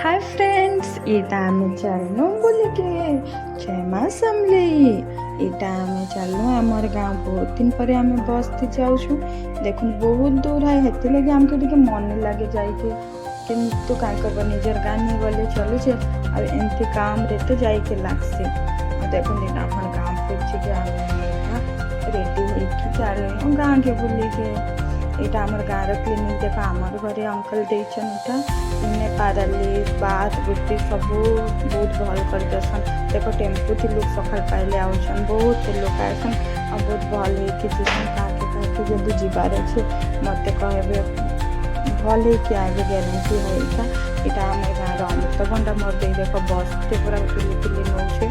Hi friends ଏଇଟା ଆମେ ଚାଲୁ ବୁଲିକି ଜୟ ମା ସମଲେଇ। ଏଇଟା ଆମେ ଚାଲୁ ଆମର ଗାଁ ବହୁତ ଦିନ ପରେ ଆମେ ବସ୍ତି ଯାଉଛୁ। ଦେଖୁନ ବହୁତ ଦୂର है ହେଥିଲାଗି ଆମକୁ ଟିକେ ମନ ଲାଗେ ଯାଇକି, କିନ୍ତୁ କାଇଁ କରବ ନିଜର ଗାଁ ନେଇ ଗଲେ ଚଲୁଛେ ଆଉ ଏମିତି କାମରେ ତ ଯାଇକି ଲାଗସି। ଆଉ ଦେଖୁନ ଏଇଟା ଆପଣ ଗାଁ ପହଞ୍ଚିକି ଆମେ ରେଡ଼ି ହେଇକି ଚାଲୁ ଗାଁକେ ବୁଲିକି। ଏଇଟା ଆମର ଗାଁର କ୍ଲିନିକ୍ ଦେଖ ଆମର ଘରେ ଅଙ୍କଲ ଦେଇଛନ୍। ଏଇଟା इन्हें पारालिस बात बुद्धि सबू बहुत भल कर देसन। देख टेम्पू थी लोग सकाल पाइले आउछन, बहुत लोग आसन और बहुत भल होके जीवन काके जब जीवार अच्छे मत कहबे भल होके आगे ग्यारंटी होइता। इटा आम गाँव अमृतभंडा मोर दे देख बसते पूरा तुली तुली नौछे।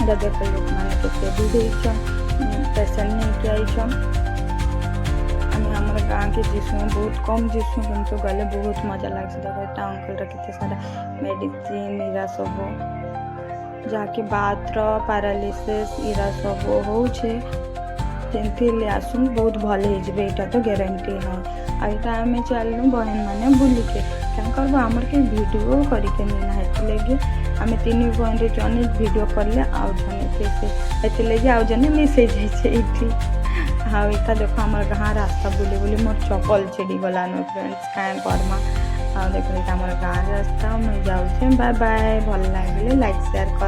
इटा देख लोक मैंने केते भी देछन पेसेंट नहीं के आइछन। आमर गाँ के जीसु बहुत कम जीसु किंतु गले बहुत मजा लगे। देखो ये अंकल कितने सारा मेडिसिन इरा सब जाके बात पारालिसिस इरा सब होछे आसुन बहुत भल हो जाए तो ग्यारंटी है। आईटा आम चलू बहन मैंने बुलिके क्या करब आमर के वीडियो करके नहीं लगे आम तीन बहन जन वीडियो कले आउ जने आउ जने मिस हो जाए। हाँ इतना देखो हमार गाँ रास्ता बुली बुली मोर चपल छिड़ी गला नो फ्रेंड्स क्या करमा। हाँ देखो ये हमार गाँ रास्ता मुझे जाऊँ। बाय बाय, भल लगे लाइक शेयर कर।